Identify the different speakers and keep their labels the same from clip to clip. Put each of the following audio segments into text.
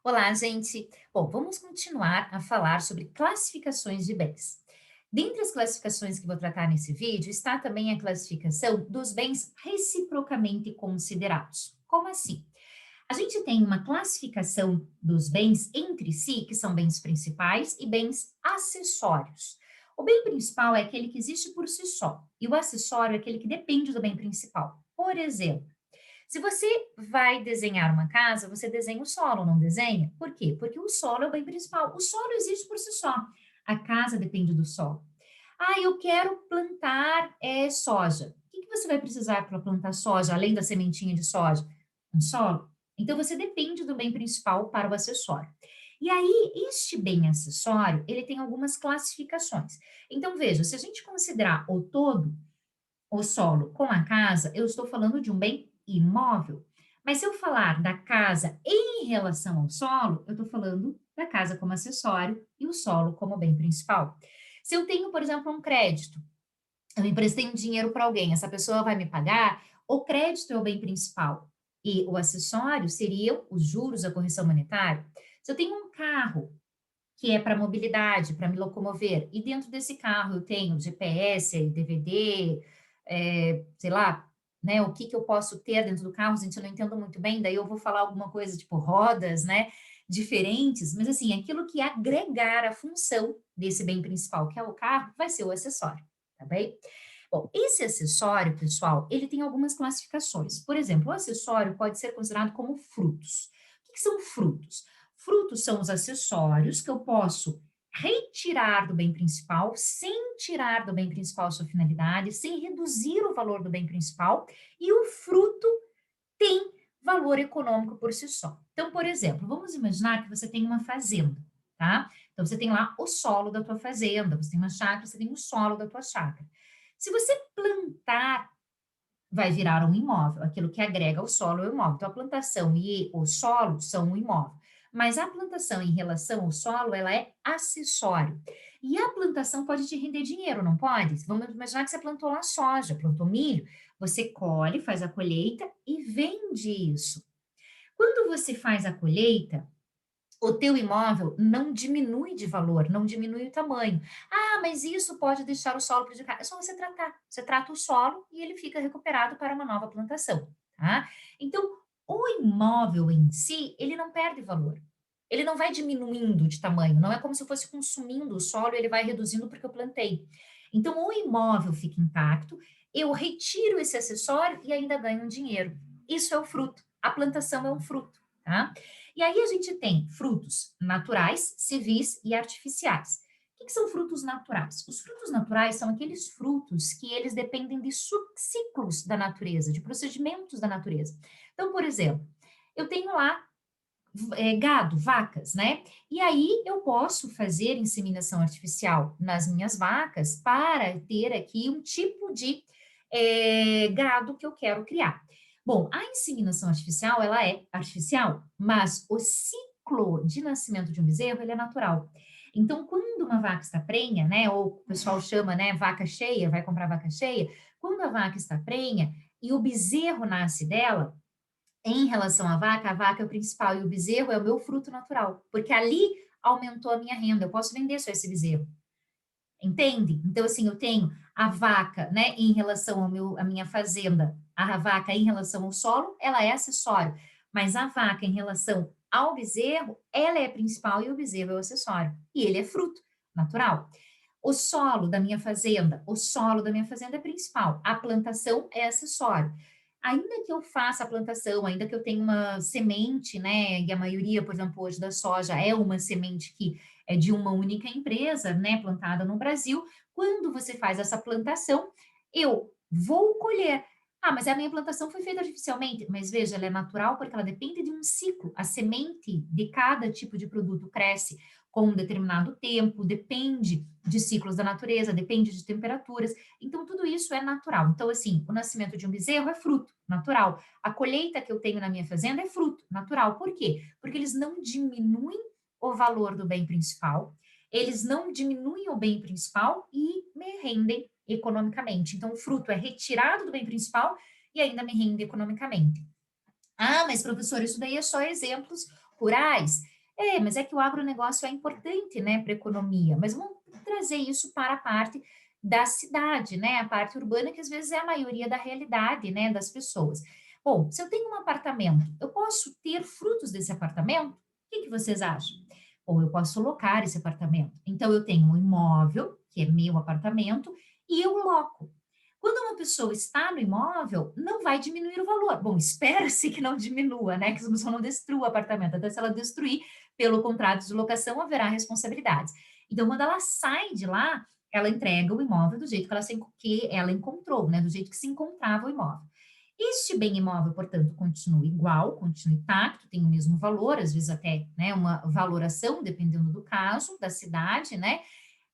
Speaker 1: Olá, gente! Bom, vamos continuar a falar sobre classificações de bens. Dentre as classificações que vou tratar nesse vídeo, está também a classificação dos bens reciprocamente considerados. Como assim? A gente tem uma classificação dos bens entre si, que são bens principais e bens acessórios. O bem principal é aquele que existe por si só, e o acessório é aquele que depende do bem principal. Por exemplo, se você vai desenhar uma casa, você desenha o solo, não desenha? Por quê? Porque o solo é o bem principal. O solo existe por si só. A casa depende do solo. Ah, eu quero plantar soja. O que você vai precisar para plantar soja, além da sementinha de soja? Um solo. Então, você depende do bem principal para o acessório. E aí, este bem acessório, ele tem algumas classificações. Então, veja, se a gente considerar o todo, o solo com a casa, eu estou falando de um bem imóvel. Mas se eu falar da casa em relação ao solo, eu estou falando da casa como acessório e o solo como bem principal. Se eu tenho, por exemplo, um crédito, eu emprestei um dinheiro para alguém, essa pessoa vai me pagar, o crédito é o bem principal e o acessório seriam os juros, a correção monetária. Se eu tenho um carro que é para mobilidade, para me locomover. E dentro desse carro eu tenho GPS, DVD, sei lá, né? O que que eu posso ter dentro do carro, gente, eu não entendo muito bem, daí eu vou falar alguma coisa tipo rodas, né? Diferentes, mas assim, aquilo que agregar a função desse bem principal, que é o carro, vai ser o acessório, tá bem? Bom, esse acessório, pessoal, ele tem algumas classificações. Por exemplo, o acessório pode ser considerado como frutos. O que que são frutos? Frutos são os acessórios que eu posso retirar do bem principal, sem tirar do bem principal sua finalidade, sem reduzir o valor do bem principal, e o fruto tem valor econômico por si só. Então, por exemplo, vamos imaginar que você tem uma fazenda, tá? Então, você tem lá o solo da tua fazenda, você tem uma chácara, você tem o solo da tua chácara. Se você plantar, vai virar um imóvel, aquilo que agrega ao solo é o imóvel. Então, a plantação e o solo são um imóvel. Mas a plantação em relação ao solo, ela é acessório. E a plantação pode te render dinheiro, não pode? Vamos imaginar que você plantou lá soja, plantou milho. Você colhe, faz a colheita e vende isso. Quando você faz a colheita, o teu imóvel não diminui de valor, não diminui o tamanho. Ah, mas isso pode deixar o solo prejudicado. É só você tratar. Você trata o solo e ele fica recuperado para uma nova plantação, tá? Então, o imóvel em si, ele não perde valor. Ele não vai diminuindo de tamanho, não é como se eu fosse consumindo o solo, ele vai reduzindo porque eu plantei. Então, o imóvel fica intacto, eu retiro esse acessório e ainda ganho um dinheiro. Isso é o fruto. A plantação é um fruto, tá? E aí a gente tem frutos naturais, civis e artificiais. O que que são frutos naturais? Os frutos naturais são aqueles frutos que eles dependem de ciclos da natureza, de procedimentos da natureza. Então, por exemplo, eu tenho lá gado, vacas, né? E aí eu posso fazer inseminação artificial nas minhas vacas para ter aqui um tipo de gado que eu quero criar. Bom, a inseminação artificial, ela é artificial, mas o ciclo de nascimento de um bezerro, ele é natural. Então, quando uma vaca está prenha, né, ou o pessoal chama, né, vaca cheia, vai comprar vaca cheia, quando a vaca está prenha e o bezerro nasce dela, em relação à vaca, a vaca é o principal e o bezerro é o meu fruto natural, porque ali aumentou a minha renda, eu posso vender só esse bezerro, entende? Então, assim, eu tenho a vaca, né, em relação à minha fazenda, a vaca em relação ao solo, ela é acessório, mas a vaca em relação ao bezerro, ela é principal e o bezerro é o acessório, e ele é fruto natural. O solo da minha fazenda é principal, a plantação é acessório. Ainda que eu faça a plantação, ainda que eu tenha uma semente, né, e a maioria, por exemplo, hoje da soja é uma semente que é de uma única empresa, né, plantada no Brasil, quando você faz essa plantação, eu vou colher. Ah, mas a minha plantação foi feita artificialmente. Mas veja, ela é natural porque ela depende de um ciclo. A semente de cada tipo de produto cresce com um determinado tempo, depende de ciclos da natureza, depende de temperaturas. Então, tudo isso é natural. Então, assim, o nascimento de um bezerro é fruto natural. A colheita que eu tenho na minha fazenda é fruto natural. Por quê? Porque eles não diminuem o valor do bem principal, eles não diminuem o bem principal e me rendem economicamente. Então, o fruto é retirado do bem principal e ainda me rende economicamente. Ah, mas professor, isso daí é só exemplos rurais. É, mas é que o agronegócio é importante, né, para a economia, mas vamos trazer isso para a parte da cidade, né, a parte urbana, que às vezes é a maioria da realidade, né, das pessoas. Bom, se eu tenho um apartamento, eu posso ter frutos desse apartamento? O que que vocês acham? Ou eu posso locar esse apartamento. Então, eu tenho um imóvel, que é meu apartamento, e eu loco. Quando uma pessoa está no imóvel, não vai diminuir o valor. Bom, espera-se que não diminua, né? Que a pessoa não destrua o apartamento. Até se ela destruir pelo contrato de locação, haverá responsabilidades. Então, quando ela sai de lá, ela entrega o imóvel do jeito que ela encontrou, né? Do jeito que se encontrava o imóvel. Este bem imóvel, portanto, continua igual, continua intacto, tem o mesmo valor, às vezes até, né, uma valoração, dependendo do caso, da cidade, né?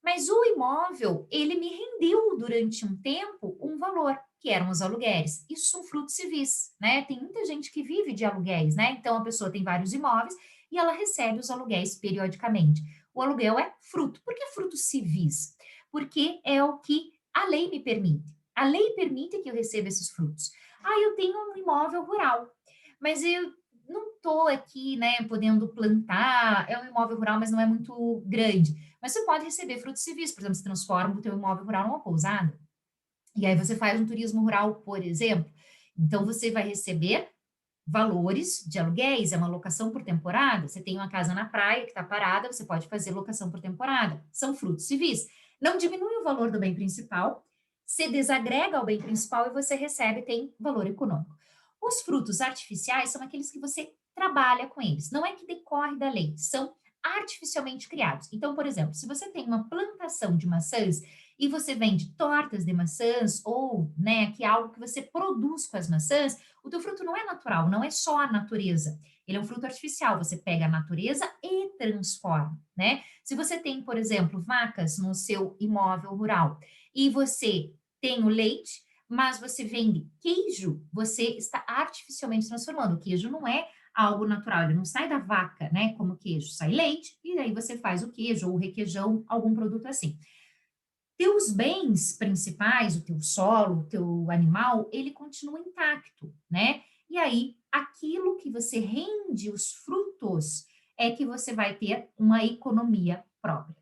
Speaker 1: Mas o imóvel, ele me rendeu durante um tempo um valor, que eram os aluguéis. Isso são frutos civis, né? Tem muita gente que vive de aluguéis, né? Então a pessoa tem vários imóveis e ela recebe os aluguéis periodicamente. O aluguel é fruto. Por que frutos civis? Porque é o que a lei me permite. A lei permite que eu receba esses frutos. Ah, eu tenho um imóvel rural, mas eu não estou aqui, né, podendo plantar. É um imóvel rural, mas não é muito grande. Mas você pode receber frutos civis, por exemplo, você transforma o teu imóvel rural numa pousada. E aí você faz um turismo rural, por exemplo. Então você vai receber valores de aluguéis, é uma locação por temporada. Você tem uma casa na praia que está parada, você pode fazer locação por temporada. São frutos civis. Não diminui o valor do bem principal, se desagrega ao bem principal e você recebe, tem valor econômico. Os frutos artificiais são aqueles que você trabalha com eles, não é que decorre da lei, são artificialmente criados. Então, por exemplo, se você tem uma plantação de maçãs e você vende tortas de maçãs ou, né, que é algo que você produz com as maçãs, o teu fruto não é natural, não é só a natureza. Ele é um fruto artificial, você pega a natureza e transforma, né? Se você tem, por exemplo, vacas no seu imóvel rural e você tem o leite, mas você vende queijo, você está artificialmente transformando. O queijo não é algo natural, ele não sai da vaca, né, como queijo, sai leite e aí você faz o queijo ou o requeijão, algum produto assim. Teus bens principais, o teu solo, o teu animal, ele continua intacto, né? E aí, aquilo que você rende, os frutos, é que você vai ter uma economia própria.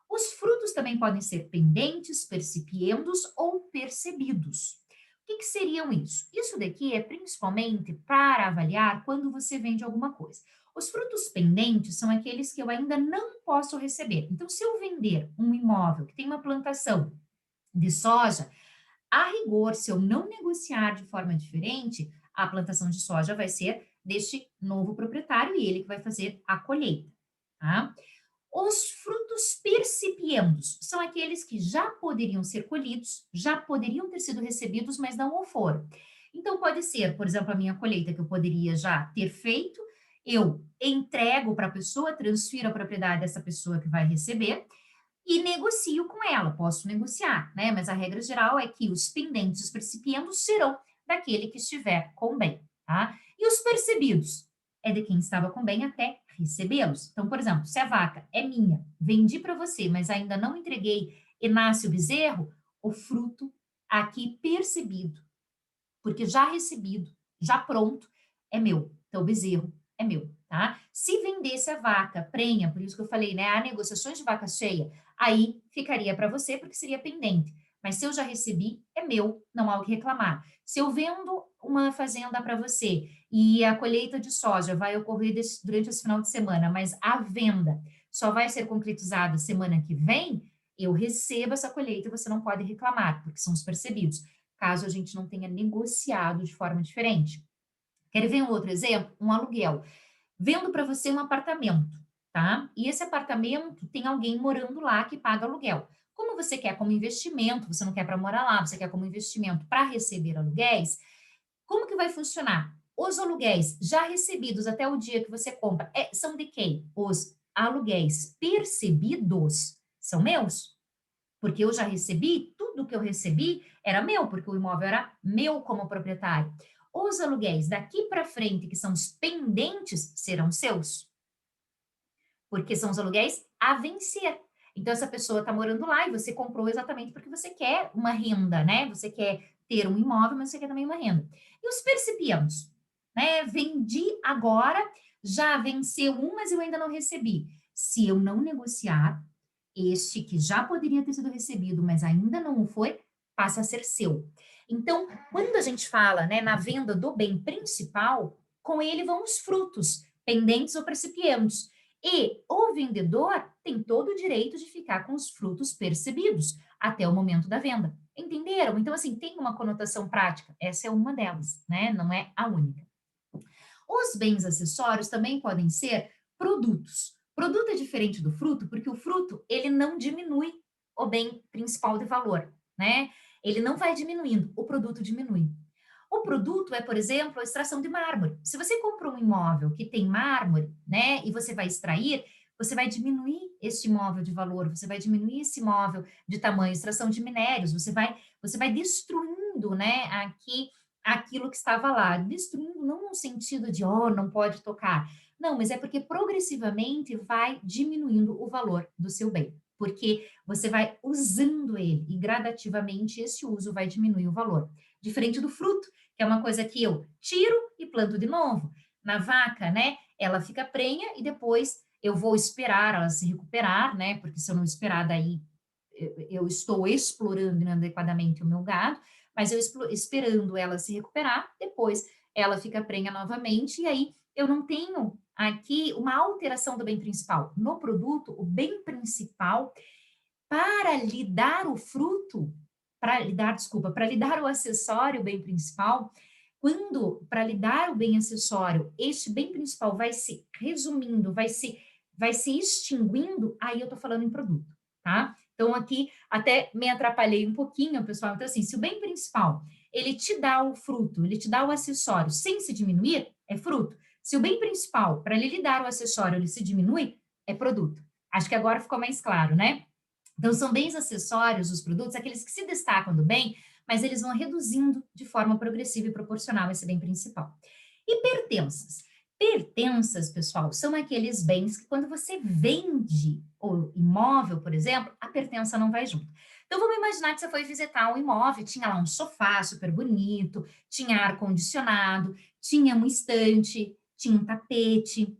Speaker 1: Os frutos também podem ser pendentes, percipiendos ou percebidos. O que, que seriam isso? Isso daqui é principalmente para avaliar quando você vende alguma coisa. Os frutos pendentes são aqueles que eu ainda não posso receber. Então, se eu vender um imóvel que tem uma plantação de soja, a rigor, se eu não negociar de forma diferente, a plantação de soja vai ser deste novo proprietário e ele que vai fazer a colheita, tá? Os frutos percipiendos são aqueles que já poderiam ser colhidos, já poderiam ter sido recebidos, mas não o foram. Então, pode ser, por exemplo, a minha colheita que eu poderia já ter feito, eu entrego para a pessoa, transfiro a propriedade dessa pessoa que vai receber e negocio com ela. Posso negociar, né? Mas a regra geral é que os pendentes, os percipiendos, serão daquele que estiver com bem, tá? E os percebidos é de quem estava com bem até recebê-los. Então, por exemplo, se a vaca é minha, vendi para você, mas ainda não entreguei e nasce o bezerro, o fruto aqui percebido, porque já recebido, já pronto, é meu. Então, o bezerro é meu, tá? Se vendesse a vaca prenha, por isso que eu falei, né? Há negociações de vaca cheia, aí ficaria para você, porque seria pendente. Mas se eu já recebi, é meu, não há o que reclamar. Se eu vendo uma fazenda para você e a colheita de soja vai ocorrer durante esse final de semana, mas a venda só vai ser concretizada semana que vem, eu recebo essa colheita e você não pode reclamar, porque são os percebidos, caso a gente não tenha negociado de forma diferente. Quer ver um outro exemplo? Um aluguel. Vendo para você um apartamento, tá? E esse apartamento tem alguém morando lá que paga aluguel. Como você quer como investimento, você não quer para morar lá, você quer como investimento para receber aluguéis, como que vai funcionar? Os aluguéis já recebidos até o dia que você compra, são de quem? Os aluguéis percebidos são meus, porque eu já recebi, tudo que eu recebi era meu, porque o imóvel era meu como proprietário. Os aluguéis daqui para frente, que são os pendentes, serão seus, porque são os aluguéis a vencer. Então, essa pessoa está morando lá e você comprou exatamente porque você quer uma renda, né? Você quer ter um imóvel, mas você quer também uma renda. E os percipiendos, né? Vendi agora, já venceu um, mas eu ainda não recebi. Se eu não negociar, este que já poderia ter sido recebido, mas ainda não o foi, passa a ser seu. Então, quando a gente fala, né, na venda do bem principal, com ele vão os frutos, pendentes ou precipientes. E o vendedor tem todo o direito de ficar com os frutos percebidos até o momento da venda. Entenderam? Então, assim, tem uma conotação prática. Essa é uma delas, né? Não é a única. Os bens acessórios também podem ser produtos. Produto é diferente do fruto, porque o fruto, ele não diminui o bem principal de valor, né? Ele não vai diminuindo, o produto diminui. O produto é, por exemplo, a extração de mármore. Se você compra um imóvel que tem mármore, né, e você vai extrair, você vai diminuir esse imóvel de valor, você vai diminuir esse imóvel de tamanho, extração de minérios, você vai destruindo, né, aqui aquilo que estava lá, destruindo não no sentido de, oh, não pode tocar. Não, mas é porque progressivamente vai diminuindo o valor do seu bem, porque você vai usando ele e gradativamente esse uso vai diminuir o valor. Diferente do fruto, que é uma coisa que eu tiro e planto de novo. Na vaca, né, ela fica prenha e depois eu vou esperar ela se recuperar, né, porque se eu não esperar daí eu estou explorando inadequadamente o meu gado, mas eu esperando ela se recuperar, depois ela fica prenha novamente, e aí eu não tenho aqui uma alteração do bem principal. No produto, o bem principal, para lhe dar o fruto, para lhe dar o acessório, o bem principal, quando, para lhe dar o bem acessório, este bem principal vai se resumindo, vai se extinguindo, aí eu estou falando em produto, tá? Então, aqui até me atrapalhei um pouquinho, pessoal. Então, assim, se o bem principal, ele te dá o fruto, ele te dá o acessório sem se diminuir, é fruto. Se o bem principal, para ele lhe dar o acessório, ele se diminui, é produto. Acho que agora ficou mais claro, né? Então, são bens acessórios, os produtos, aqueles que se destacam do bem, mas eles vão reduzindo de forma progressiva e proporcional esse bem principal. E pertenças? Pertenças, pessoal, são aqueles bens que quando você vende o imóvel, por exemplo, a pertença não vai junto. Então, vamos imaginar que você foi visitar um imóvel, tinha lá um sofá super bonito, tinha ar-condicionado, tinha uma estante, tinha um tapete,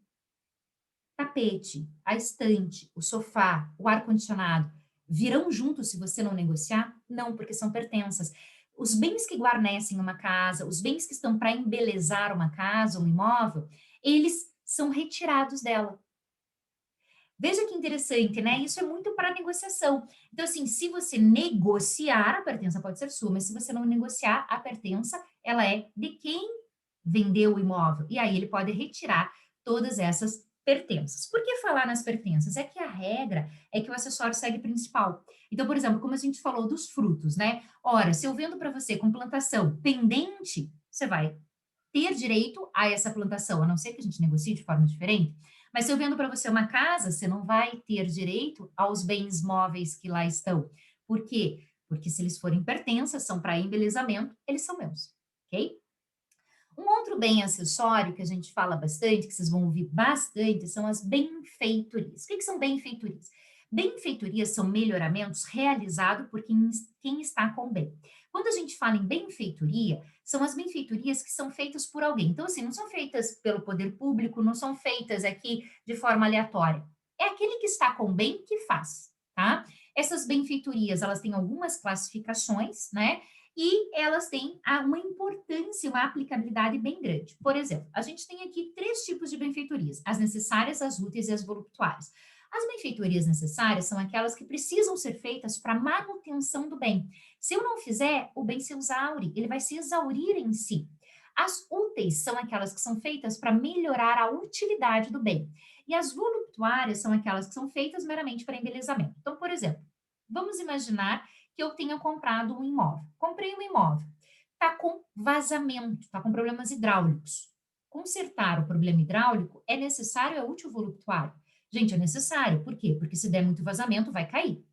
Speaker 1: a estante, o sofá, o ar-condicionado, virão juntos se você não negociar? Não, porque são pertenças. Os bens que guarnecem uma casa, os bens que estão para embelezar uma casa, um imóvel, eles são retirados dela. Veja que interessante, né? Isso é muito para negociação. Então, assim, se você negociar, a pertença pode ser sua, mas se você não negociar, a pertença, ela é de quem vendeu o imóvel. E aí ele pode retirar todas essas pertenças. Por que falar nas pertenças? É que a regra é que o acessório segue principal. Então, por exemplo, como a gente falou dos frutos, né? Ora, se eu vendo para você com plantação pendente, você vai ter direito a essa plantação, a não ser que a gente negocie de forma diferente. Mas se eu vendo para você uma casa, você não vai ter direito aos bens móveis que lá estão. Por quê? Porque se eles forem pertenças, são para embelezamento, eles são meus, ok? Um outro bem acessório que a gente fala bastante, que vocês vão ouvir bastante, são as benfeitorias. O que são benfeitorias? Benfeitorias são melhoramentos realizados por quem está com bem. Quando a gente fala em benfeitoria, são as benfeitorias que são feitas por alguém. Então, assim, não são feitas pelo poder público, não são feitas aqui de forma aleatória. É aquele que está com bem que faz, tá? Essas benfeitorias, elas têm algumas classificações, né? E elas têm uma importância, uma aplicabilidade bem grande. Por exemplo, a gente tem aqui três tipos de benfeitorias: as necessárias, as úteis e as voluptuárias. As benfeitorias necessárias são aquelas que precisam ser feitas para manutenção do bem. Se eu não fizer, o bem se exaure, ele vai se exaurir em si. As úteis são aquelas que são feitas para melhorar a utilidade do bem. E as voluptuárias são aquelas que são feitas meramente para embelezamento. Então, por exemplo, vamos imaginar que eu tenha comprado um imóvel. Comprei um imóvel, está com vazamento, está com problemas hidráulicos. Consertar o problema hidráulico é necessário, é útil voluptuário? Gente, é necessário. Por quê? Porque se der muito vazamento, vai cair.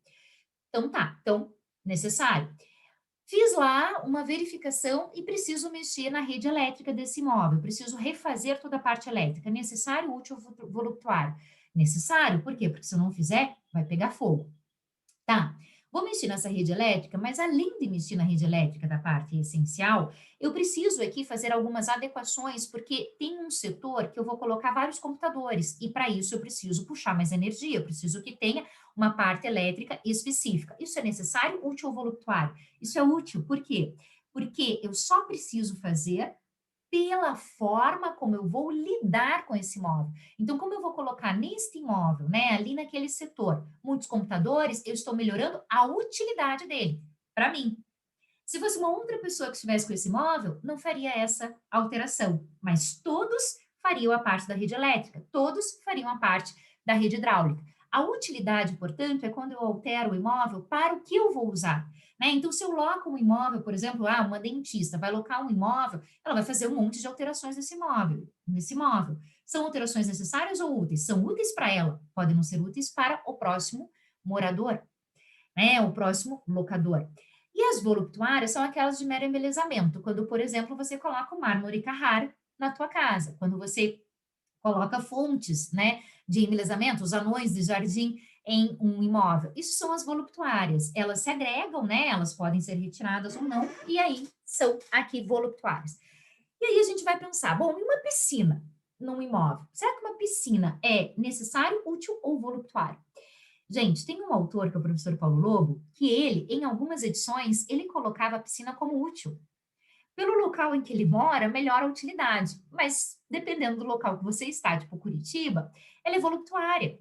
Speaker 1: Então tá, então necessário. Fiz lá uma verificação e preciso mexer na rede elétrica desse imóvel, preciso refazer toda a parte elétrica. Necessário, útil, voluptuário? Necessário, por quê? Porque se eu não fizer, vai pegar fogo. Tá. Vou mexer nessa rede elétrica, mas além de mexer na rede elétrica da parte essencial, eu preciso aqui fazer algumas adequações, porque tem um setor que eu vou colocar vários computadores, e para isso eu preciso puxar mais energia, eu preciso que tenha uma parte elétrica específica. Isso é necessário, útil ou voluptuário? Isso é útil, por quê? Porque eu só preciso fazer pela forma como eu vou lidar com esse imóvel. Então, como eu vou colocar neste imóvel, né, ali naquele setor, muitos computadores, eu estou melhorando a utilidade dele, para mim. Se fosse uma outra pessoa que estivesse com esse imóvel, não faria essa alteração, mas todos fariam a parte da rede elétrica, todos fariam a parte da rede hidráulica. A utilidade, portanto, é quando eu altero o imóvel para o que eu vou usar. Né? Então, se eu loco um imóvel, por exemplo, uma dentista vai locar um imóvel, ela vai fazer um monte de alterações nesse imóvel. São alterações necessárias ou úteis? São úteis para ela, podem não ser úteis para o próximo morador, né? O próximo locador. E as voluptuárias são aquelas de mero embelezamento, quando, por exemplo, você coloca o mármore Carrara na tua casa, quando você coloca fontes, né, de embelezamento, os anões de jardim em um imóvel. Isso são as voluptuárias. Elas se agregam, né, elas podem ser retiradas ou não, e aí são aqui voluptuárias. E aí a gente vai pensar, bom, e uma piscina num imóvel? Será que uma piscina é necessário, útil ou voluptuário? Gente, tem um autor, que é o professor Paulo Lobo, que ele, em algumas edições, ele colocava a piscina como útil. Pelo local em que ele mora, melhora a utilidade, mas dependendo do local que você está, tipo Curitiba, ela é voluptuária.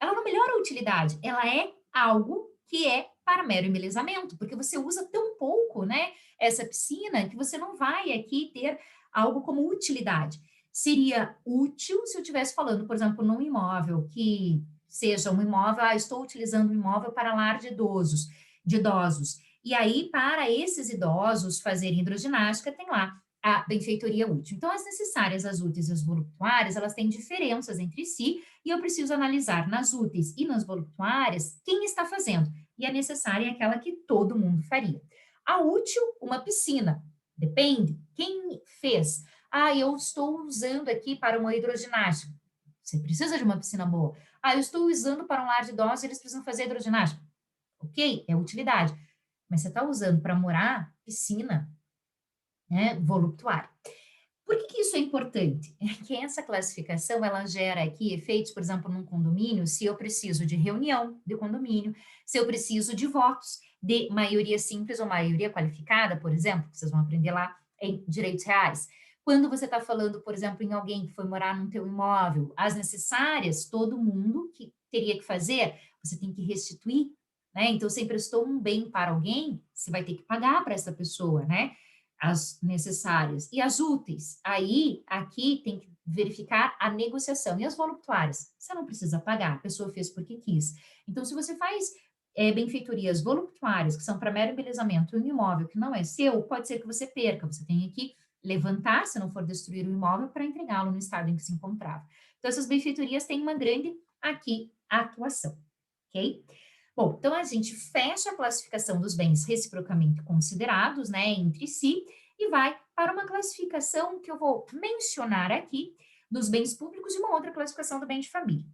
Speaker 1: Ela não melhora a utilidade, ela é algo que é para mero embelezamento, porque você usa tão pouco, né, essa piscina, que você não vai aqui ter algo como utilidade. Seria útil se eu estivesse falando, por exemplo, num imóvel que seja um imóvel, estou utilizando um imóvel para lar de idosos. E aí, para esses idosos fazerem hidroginástica, tem lá a benfeitoria útil. Então, as necessárias, as úteis e as voluptuárias, elas têm diferenças entre si, e eu preciso analisar nas úteis e nas voluptuárias quem está fazendo. E a necessária é aquela que todo mundo faria. A útil, uma piscina. Depende. Quem fez? Eu estou usando aqui para uma hidroginástica. Você precisa de uma piscina boa. Eu estou usando para um lar de idosos, eles precisam fazer hidroginástica. Ok, é utilidade. Mas você está usando para morar, piscina, né, voluptuário. Por que isso é importante? É que essa classificação, ela gera aqui efeitos, por exemplo, num condomínio, se eu preciso de reunião de condomínio, se eu preciso de votos de maioria simples ou maioria qualificada, por exemplo, que vocês vão aprender lá em direitos reais. Quando você está falando, por exemplo, em alguém que foi morar num teu imóvel, as necessárias, todo mundo que teria que fazer, você tem que restituir, né? Então, você emprestou um bem para alguém, você vai ter que pagar para essa pessoa, né? As necessárias. E as úteis, aí, aqui tem que verificar a negociação. E as voluptuárias, você não precisa pagar, a pessoa fez porque quis. Então, se você faz benfeitorias voluptuárias, que são para mero embelezamento, em um imóvel que não é seu, pode ser que você perca, você tenha que levantar, se não for destruir o imóvel, para entregá-lo no estado em que se encontrava. Então, essas benfeitorias têm uma grande, aqui, atuação, ok? Bom, então a gente fecha a classificação dos bens reciprocamente considerados, né, entre si, e vai para uma classificação que eu vou mencionar aqui dos bens públicos e uma outra classificação do bem de família.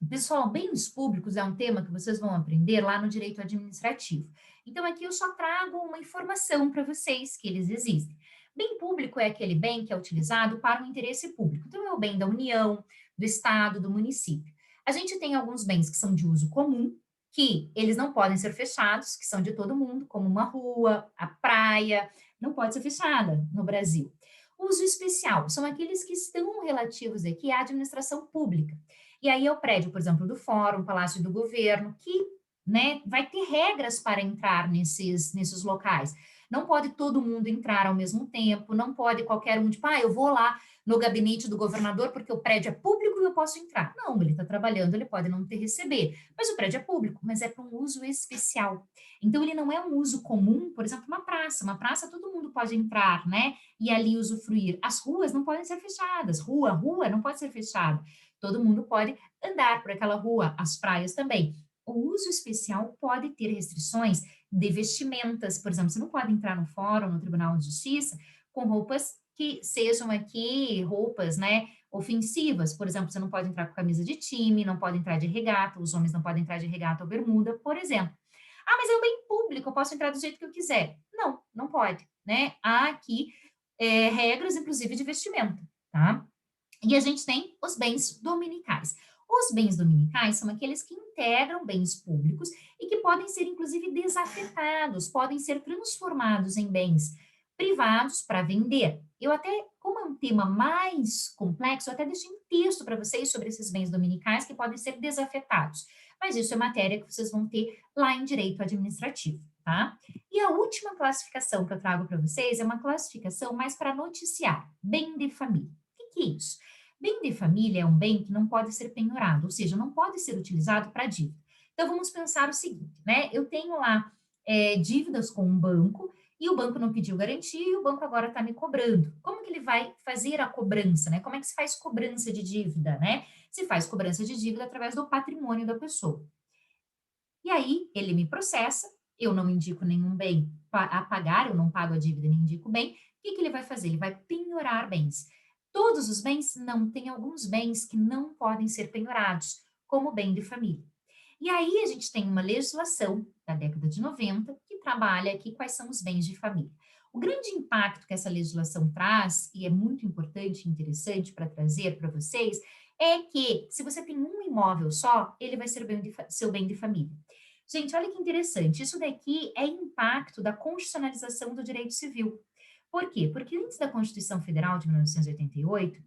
Speaker 1: Pessoal, bens públicos é um tema que vocês vão aprender lá no direito administrativo. Então, aqui eu só trago uma informação para vocês que eles existem. Bem público é aquele bem que é utilizado para o interesse público. Então, é o bem da União, do Estado, do município. A gente tem alguns bens que são de uso comum, que eles não podem ser fechados, que são de todo mundo, como uma rua, a praia, não pode ser fechada no Brasil. Uso especial são aqueles que estão relativos aqui à administração pública. E aí é o prédio, por exemplo, do Fórum, Palácio do Governo, que, né, vai ter regras para entrar nesses locais. Não pode todo mundo entrar ao mesmo tempo, não pode qualquer um, tipo, eu vou lá no gabinete do governador porque o prédio é público e eu posso entrar. Não, ele está trabalhando, ele pode não ter receber, mas o prédio é público, mas é para um uso especial. Então, ele não é um uso comum, por exemplo, uma praça todo mundo pode entrar, né, e ali usufruir. As ruas não podem ser fechadas, rua não pode ser fechada. Todo mundo pode andar por aquela rua, as praias também. O uso especial pode ter restrições de vestimentas, por exemplo, você não pode entrar no fórum, no Tribunal de Justiça, com roupas que sejam aqui roupas, né, ofensivas. Por exemplo, você não pode entrar com camisa de time, não pode entrar de regata, os homens não podem entrar de regata ou bermuda, por exemplo. Ah, mas é um bem público, eu posso entrar do jeito que eu quiser. Não, não pode, né? Há aqui regras, inclusive, de vestimenta, tá? E a gente tem os bens dominicais. Os bens dominicais são aqueles que integram bens públicos e que podem ser, inclusive, desafetados, podem ser transformados em bens privados para vender. Eu até, como é um tema mais complexo, eu até deixei um texto para vocês sobre esses bens dominicais que podem ser desafetados. Mas isso é matéria que vocês vão ter lá em direito administrativo, tá? E a última classificação que eu trago para vocês é uma classificação mais para noticiar, bem de família. O que é isso? Bem de família é um bem que não pode ser penhorado, ou seja, não pode ser utilizado para dívida. Então, vamos pensar o seguinte, né? Eu tenho lá dívidas com um banco e o banco não pediu garantia e o banco agora está me cobrando. Como que ele vai fazer a cobrança, né? Como é que se faz cobrança de dívida, né? Se faz cobrança de dívida através do patrimônio da pessoa. E aí, ele me processa, eu não indico nenhum bem a pagar, eu não pago a dívida, nem indico bem. O que que ele vai fazer? Ele vai penhorar bens. Todos os bens? Não, tem alguns bens que não podem ser penhorados, como o bem de família. E aí a gente tem uma legislação da década de 90 que trabalha aqui quais são os bens de família. O grande impacto que essa legislação traz, e é muito importante e interessante para trazer para vocês, é que se você tem um imóvel só, ele vai ser seu bem de família. Gente, olha que interessante, isso daqui é impacto da constitucionalização do direito civil. Por quê? Porque antes da Constituição Federal de 1988,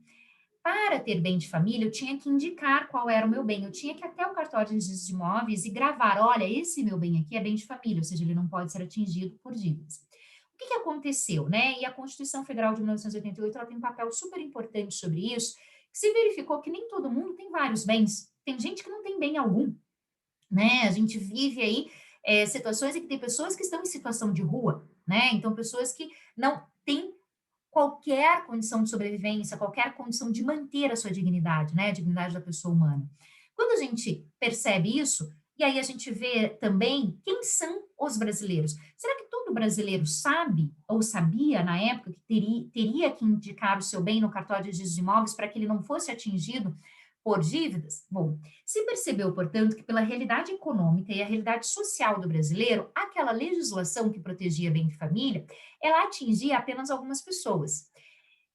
Speaker 1: para ter bem de família, eu tinha que indicar qual era o meu bem. Eu tinha que ir até o cartório de registro de imóveis e gravar: olha, esse meu bem aqui é bem de família, ou seja, ele não pode ser atingido por dívidas. O que que aconteceu, né? E a Constituição Federal de 1988, ela tem um papel super importante sobre isso, que se verificou que nem todo mundo tem vários bens. Tem gente que não tem bem algum, né? A gente vive aí situações em que tem pessoas que estão em situação de rua, né? Então, pessoas que não têm qualquer condição de sobrevivência, qualquer condição de manter a sua dignidade, né? A dignidade da pessoa humana. Quando a gente percebe isso, e aí a gente vê também quem são os brasileiros. Será que todo brasileiro sabe ou sabia na época que teria que indicar o seu bem no cartório de registro de imóveis para que ele não fosse atingido por dívidas? Bom, se percebeu, portanto, que pela realidade econômica e a realidade social do brasileiro, aquela legislação que protegia bem de família, ela atingia apenas algumas pessoas.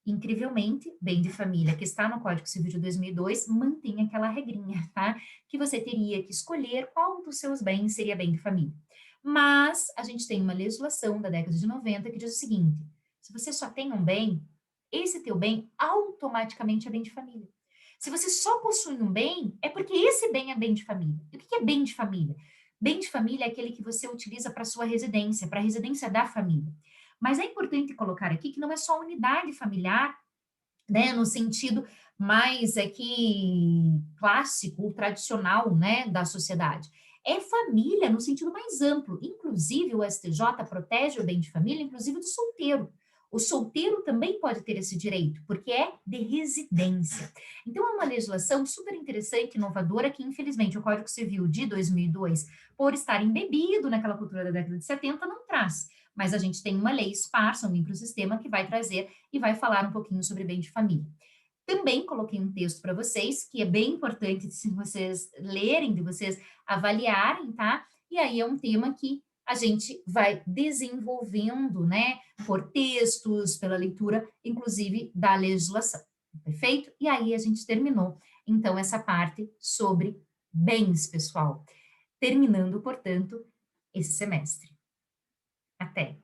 Speaker 1: Incrivelmente, bem de família, que está no Código Civil de 2002, mantém aquela regrinha, tá? Que você teria que escolher qual dos seus bens seria bem de família. Mas a gente tem uma legislação da década de 90 que diz o seguinte: se você só tem um bem, esse teu bem automaticamente é bem de família. Se você só possui um bem, é porque esse bem é bem de família. E o que é bem de família? Bem de família é aquele que você utiliza para sua residência, para a residência da família. Mas é importante colocar aqui que não é só unidade familiar, né, no sentido mais aqui clássico, tradicional, né, da sociedade. É família no sentido mais amplo. Inclusive, o STJ protege o bem de família, inclusive do solteiro. O solteiro também pode ter esse direito, porque é de residência. Então, é uma legislação super interessante, inovadora, que infelizmente o Código Civil de 2002, por estar embebido naquela cultura da década de 70, não traz. Mas a gente tem uma lei esparsa, um microsistema, que vai trazer e vai falar um pouquinho sobre bem de família. Também coloquei um texto para vocês, que é bem importante de vocês lerem, de vocês avaliarem, tá? E aí é um tema que a gente vai desenvolvendo, né, por textos, pela leitura, inclusive da legislação. Perfeito? E aí a gente terminou, então, essa parte sobre bens, pessoal. Terminando, portanto, esse semestre. Até!